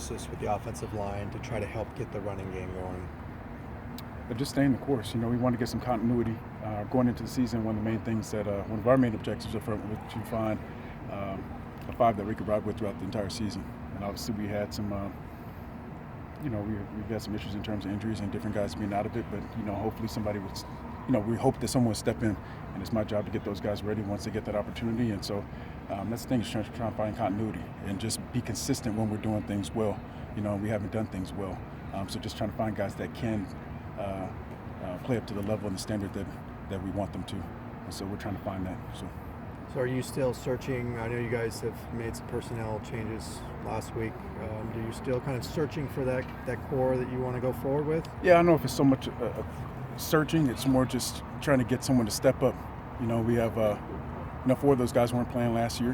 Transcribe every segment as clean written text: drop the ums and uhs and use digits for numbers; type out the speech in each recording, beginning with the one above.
emphasis with the offensive line to try to help get the running game going? But just staying the course. We want to get some continuity going into the season. One of the main things that one of our main objectives was to find a five that we could ride with throughout the entire season. And obviously we had some, we've had some issues in terms of injuries and different guys being out of it. But hopefully somebody would, we hope that someone would step in, and it's my job to get those guys ready once they get that opportunity. And so that's the thing, is trying to find continuity and just be consistent when we're doing things well. We haven't done things well, so just trying to find guys that can play up to the level and the standard that we want them to. And so we're trying to find that. So are you still searching? I know you guys have made some personnel changes last week. Are you still kind of searching for that core that you want to go forward with? Yeah, I don't know if it's so much searching. It's more just trying to get someone to step up. We have, 4 of those guys weren't playing last year.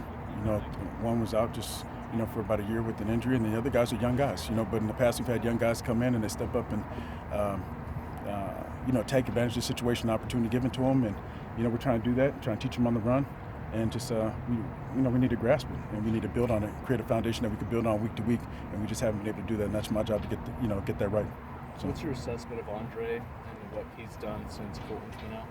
One was out just, for about a year with an injury, and the other guys are young guys. But in the past we've had young guys come in and they step up and, take advantage of the situation, the opportunity given to them. And, we're trying to do that, trying to teach them on the run. And just, we need to grasp it, and we need to build on it, create a foundation that we can build on week to week, and we just haven't been able to do that, and that's my job to get that right. So what's your assessment of Andre and what he's done since Colton's been out?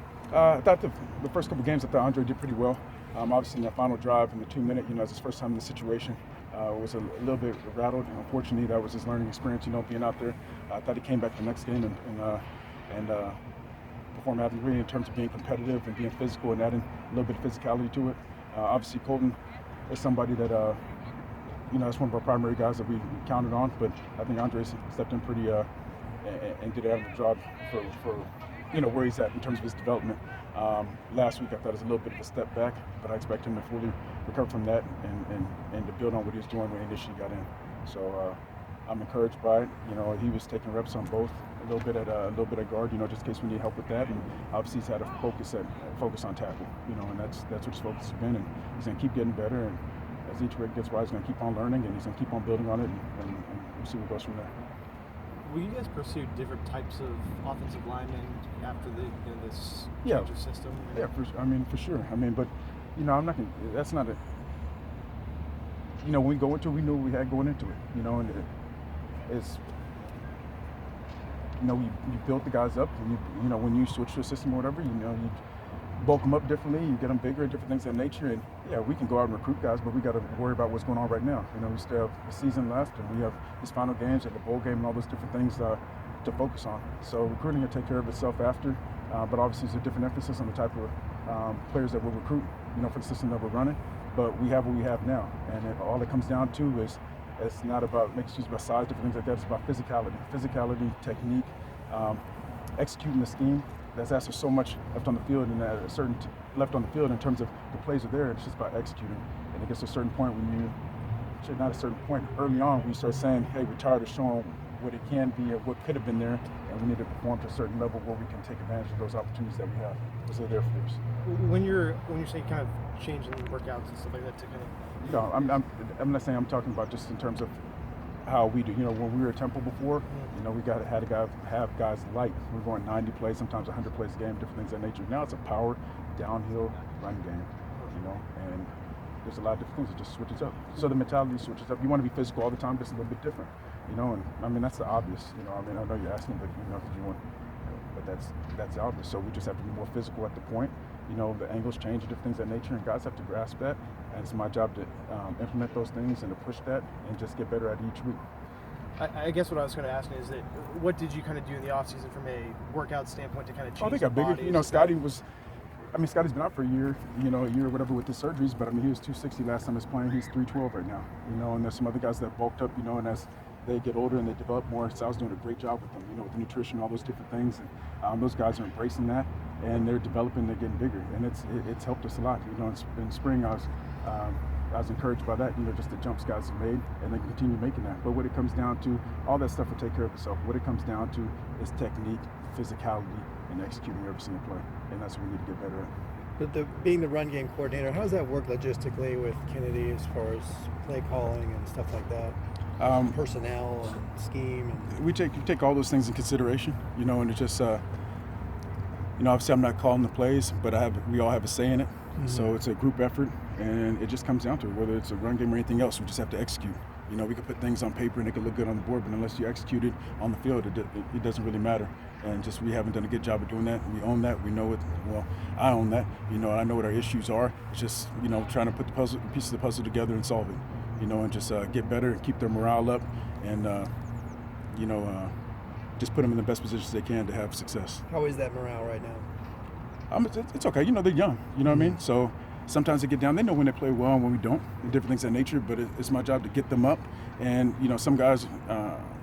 I thought the first couple games, I thought Andre did pretty well. Obviously in that final drive in the 2-minute, it's his first time in the situation. Was a little bit rattled, and unfortunately that was his learning experience, being out there. I thought he came back the next game and performed admirably in terms of being competitive and being physical and adding a little bit of physicality to it. Obviously Colton is somebody that, that's one of our primary guys that we counted on, but I think Andre stepped in pretty and did an admirable job for where he's at in terms of his development. Last week I thought it was a little bit of a step back, but I expect him to fully recover from that and to build on what he was doing when he initially got in. So I'm encouraged by it. He was taking reps on both, a little bit at guard, just in case we need help with that. And obviously he's had a focus on tackle, and that's what his focus has been. And he's going to keep getting better. And as each week gets by, he's going to keep on learning, and he's going to keep on building on it, and we'll see what goes from there. Will you guys pursue different types of offensive linemen after this Yeah. change of system? Yeah, for sure. But I'm not gonna. That's not a. When we go into it, we knew what we had going into it. And it's. You build the guys up. And when you switch to a system or whatever, you bulk them up differently. You get them bigger, different things of that nature. And yeah, we can go out and recruit guys, but we got to worry about what's going on right now. We still have a season left, and we have these final games and the bowl game and all those different things to focus on. So recruiting will take care of itself after, but obviously there's a different emphasis on the type of players that we'll recruit, for the system that we're running. But we have what we have now, and all it comes down to is it's not about making excuses about size, different things like that. It's about physicality, technique, executing the scheme. That's asked for so much left on the field, and a certain left on the field in terms of the plays are there. It's just about executing. And it gets to a certain point not a certain point, early on, we start saying, hey, we're tired of showing what it can be or what could have been there, and we need to perform to a certain level where we can take advantage of those opportunities that we have, because they're there for us. When you're saying kind of changing workouts and stuff like that to kind of... No, I'm not saying, I'm talking about just in terms of how we do. When we were at Temple before, we have guys light. We're going 90 plays, sometimes 100 plays a game, different things of that nature. Now it's a power, downhill run game, and there's a lot of different things. It just switches up. So the mentality switches up. You want to be physical all the time, just a little bit different, and that's the obvious. I know you're asking, but but that's obvious. So we just have to be more physical at the point. The angles change and different things of that nature, and guys have to grasp that. And it's my job to implement those things and to push that and just get better at each week. I guess what I was going to ask is that what did you kind of do in the offseason from a workout standpoint to kind of change they got bigger. Scotty's been out for a year or whatever with the surgeries, but he was 260 last time he was playing. He's 312 right now, and there's some other guys that bulked up, and as they get older and they develop more, Sal's doing a great job with them, with the nutrition, all those different things. And those guys are embracing that, and they're developing, they're getting bigger, and it's helped us a lot. In spring I was encouraged by that, just the jumps guys have made, and they continue making that. But what it comes down to, all that stuff will take care of itself. What it comes down to is technique, physicality, and executing every single play, and that's what we need to get better at. But being the run game coordinator, how does that work logistically with Kennedy as far as play calling and stuff like that? Personnel and scheme. And we take all those things in consideration, and it's just, obviously I'm not calling the plays, but we all have a say in it. Mm-hmm. So it's a group effort, and it just comes down to it, whether it's a run game or anything else. We just have to execute. You know, we could put things on paper and it could look good on the board, but unless you execute it on the field, it doesn't really matter. And just we haven't done a good job of doing that. We own that. We know it. Well, I own that. You know, I know what our issues are. It's just, you know, trying to put the pieces of the puzzle together and solve it. You know, and just get better and keep their morale up, and you know, just put them in the best positions they can to have success. How is that morale right now? It's okay. You know, they're young. You know what I mean? So sometimes they get down. They know when they play well and when we don't, and different things of that nature. But it's my job to get them up. And you know, some guys,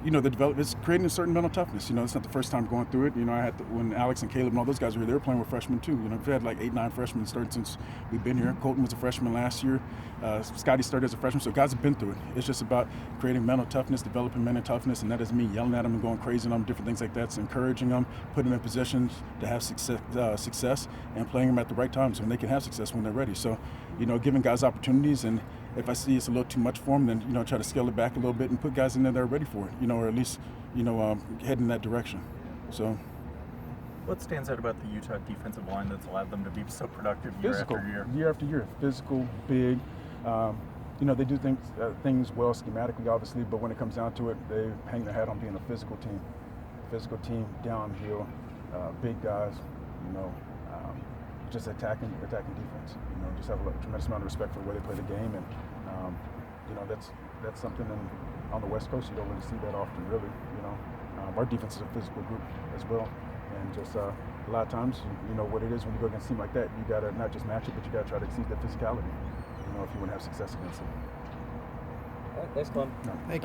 you know, it's creating a certain mental toughness. You know, it's not the first time going through it. You know, when Alex and Caleb and all those guys were here, they were playing with freshmen too. You know, we've had like 8, 9 freshmen starting since we've been here. Colton was a freshman last year. Scotty started as a freshman. So guys have been through it. It's just about creating mental toughness, developing mental toughness, and that is me yelling at them and going crazy on them, different things like that. It's encouraging them, putting them in positions to have success, and playing them at the right times when they can have success when they're ready. So, you know, giving guys opportunities, and if I see it's a little too much for them, then, you know, try to scale it back a little bit and put guys in there that are ready for it, you know, or at least, you know, head in that direction. So. What stands out about the Utah defensive line that's allowed them to be so productive year Physical, after year? year after year. Physical, big. You know, they do things well schematically, obviously, but when it comes down to it, they hang their hat on being a physical team. Physical team, downhill, big guys, you know, just attacking defense. You know, just have a tremendous amount of respect for the way they play the game, and you know, that's something on the West Coast you don't really see that often, really. You know, our defense is a physical group as well, and just a lot of times, you know what it is when you go against a team like that. You gotta not just match it, but you gotta try to exceed that physicality. You know, if you want to have success against them. All right, thanks, Klemm. No. Thank you.